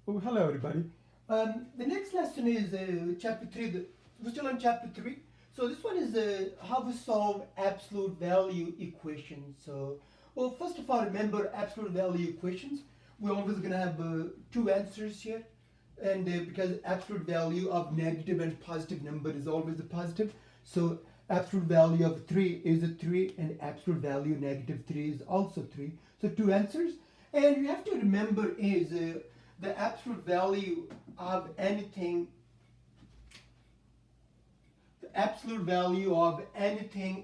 Oh, hello everybody. The next lesson is chapter 3. We're still on chapter 3. So this one is how to solve absolute value equations. So, well, first of all, remember absolute value equations. We're always going to have two answers here. And because absolute value of negative and positive number is always a positive. So absolute value of 3 is a 3 and absolute value negative 3 is also 3. So two answers. And you have to remember is the absolute value of anything,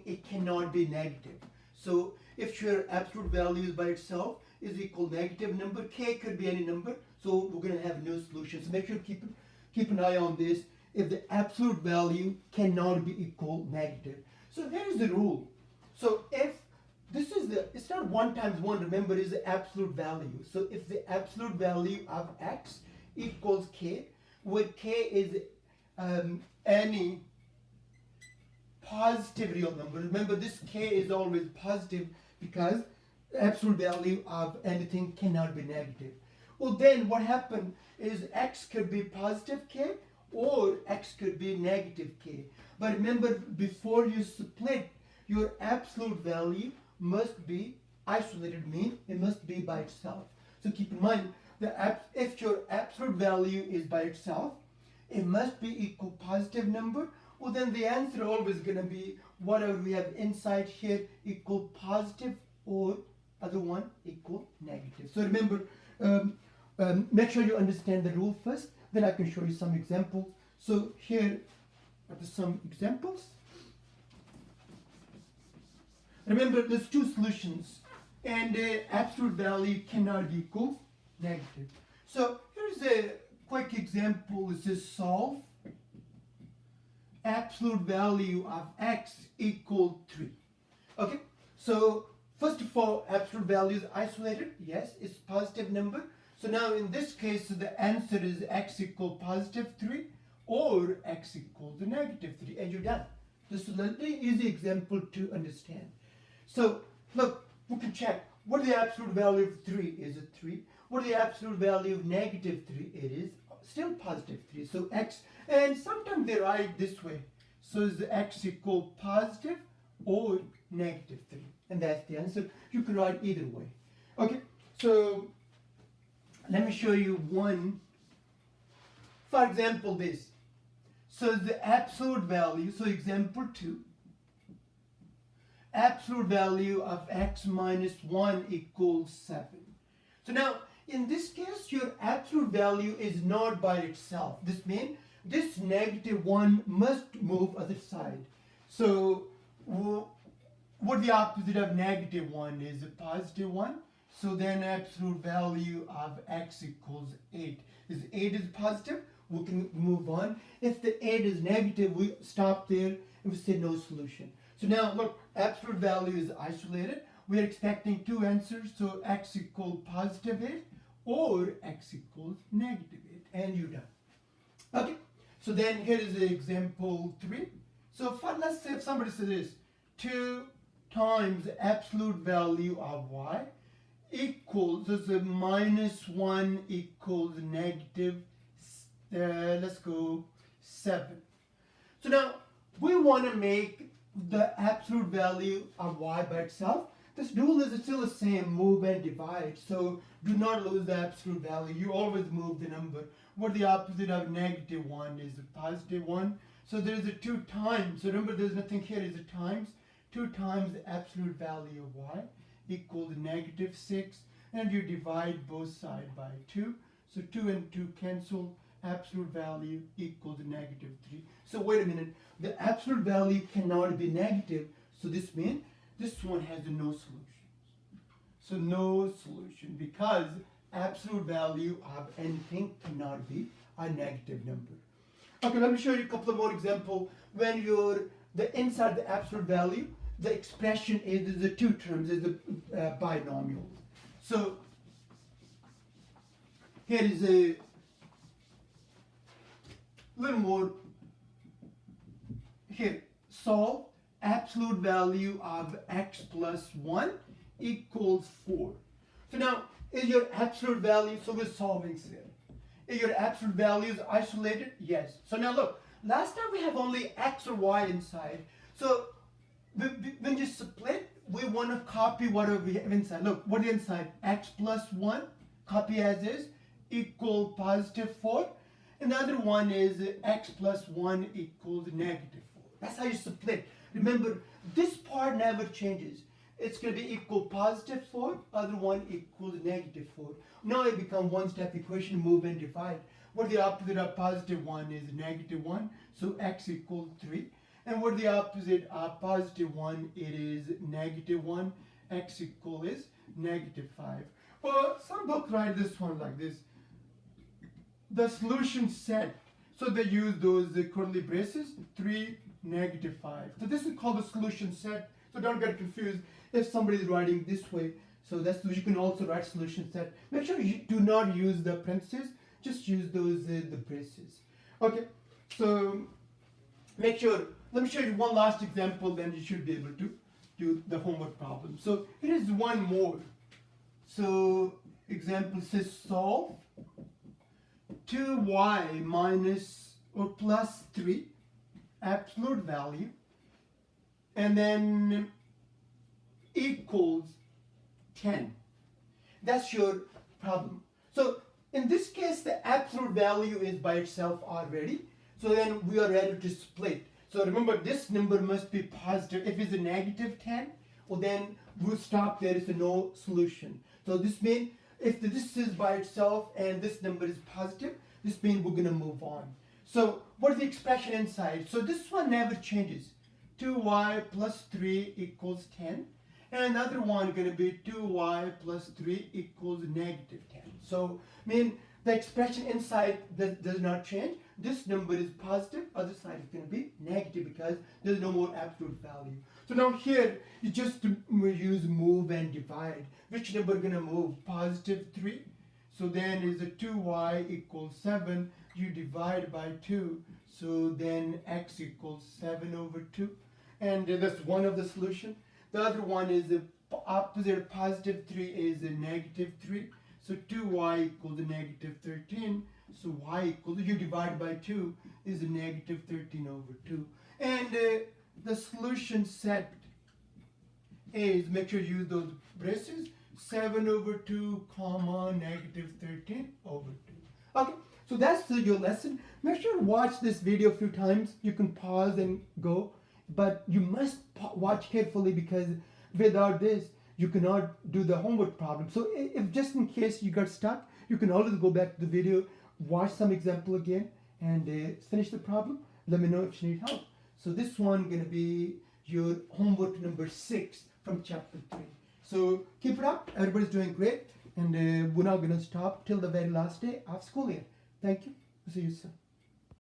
it cannot be negative. So if your absolute value is by itself is equal negative number, k could be any number, so we're going to have no solution. So make sure to keep an eye on this. If the absolute value cannot be equal negative. So here is the rule. So if this is it's not 1 times 1, remember, is the absolute value. So if the absolute value of x equals k, where k is any positive real number. Remember, this k is always positive because absolute value of anything cannot be negative. Well, then what happened is x could be positive k or x could be negative k. But remember, before you split, your absolute value must be isolated, mean it must be by itself. So keep in mind that if your absolute value is by itself, it must be equal positive number. Well, then the answer always going to be whatever we have inside here equal positive or other one equal negative. So remember, make sure you understand the rule first, then I can show you some examples. So here are some examples. Remember, there's two solutions, and absolute value cannot equal negative. So here's a quick example. It says solve absolute value of x equal 3. Okay, so first of all, absolute value is isolated. Yes, it's positive number. So now in this case, the answer is x equal positive 3 or x equals negative 3, and you're done. This is a very easy example to understand. So look, we can check what the absolute value of 3 is. A 3. What the absolute value of negative 3? It is still positive 3. So x, and sometimes they write this way. So is the x equal positive or negative 3? And that's the answer. You can write either way. Okay, so let me show you one. For example, this. So the absolute value, so example 2. Absolute value of x minus 1 equals 7. So now, in this case, your absolute value is not by itself. This means this negative 1 must move other side. So, what the opposite of negative 1 is? A positive 1. So then absolute value of x equals 8. If 8 is positive, we can move on. If the 8 is negative, we stop there and we say no solution. So now look, absolute value is isolated. We are expecting two answers. So x equals positive 8 or x equals negative 8. And you're done. Okay. So then here is the example 3. So let's say if somebody says this, 2 times the absolute value of y equals, so the minus 1 equals negative, let's go 7. So now we want to make the absolute value of y by itself. This rule is still the same, move and divide. So do not lose the absolute value. You always move the number. What the opposite of negative 1 is a positive 1. So there is a 2 times. So remember, there's nothing here, is a times. 2 times the absolute value of y equals negative 6. And you divide both sides by 2. So 2 and 2 cancel. Absolute value equals negative 3. So wait a minute. The absolute value cannot be negative. So this means this one has no solution. So no solution because absolute value of anything cannot be a negative number. Okay, let me show you a couple of more examples. When you're inside the absolute value, the expression is the two terms, is the binomial. So here is a little more. Here, solve absolute value of x plus 1 equals 4. So now, is your absolute value, so we're solving here. Your absolute value is isolated? Yes. So now look, last time we have only x or y inside. So when you split, we want to copy whatever we have inside. Look, what is inside? X plus 1, copy as is, equal positive 4. And the other one is x plus 1 equals negative 4. That's how you split. Remember, this part never changes. It's going to be equal positive 4, other one equals negative 4. Now it becomes one-step equation, move and divide. What the opposite of positive 1 is negative 1, so x equals 3. And what the opposite of positive 1, it is negative 1, x equal is negative 5. Well, some books write this one like this. The solution set. So they use those curly braces, 3, negative 5. So this is called the solution set. So don't get confused if somebody is writing this way. So that's you can also write solution set. Make sure you do not use the parentheses. Just use those the braces. Okay. So make sure. Let me show you one last example. Then you should be able to do the homework problem. So here is one more. So example says solve 2y minus or plus 3 absolute value, and then equals 10. That's your problem. So in this case, the absolute value is by itself already. So then we are ready to split. So remember, this number must be positive. If it's a negative 10, well then we'll stop there. It's a no solution. So this means if this is by itself and this number is positive, this means we're going to move on. So what is the expression inside? So this one never changes. 2y plus 3 equals 10. And another one going to be 2y plus 3 equals negative 10. So, the expression inside does not change. This number is positive, other side is going to be negative because there's no more absolute value. So now here, you just use move and divide. Which number going to move? Positive 3. So then is a 2y equals 7. You divide by 2. So then x equals 7 over 2. And that's one of the solution. The other one is the opposite of positive 3 is a negative 3. So 2y equals a negative 13. So y equals, you divide by 2 is a negative 13 over 2. And the solution set is, make sure you use those braces, 7 over 2 comma negative 13 over 2. Okay, so that's your lesson. Make sure to watch this video a few times. You can pause and go, but you must watch carefully because without this, you cannot do the homework problem. So if just in case you got stuck, you can always go back to the video, watch some example again, and finish the problem. Let me know if you need help. So this one going to be your homework number 6 from chapter 3. So keep it up. Everybody's doing great. And we're not going to stop till the very last day of school year. Thank you. See you soon.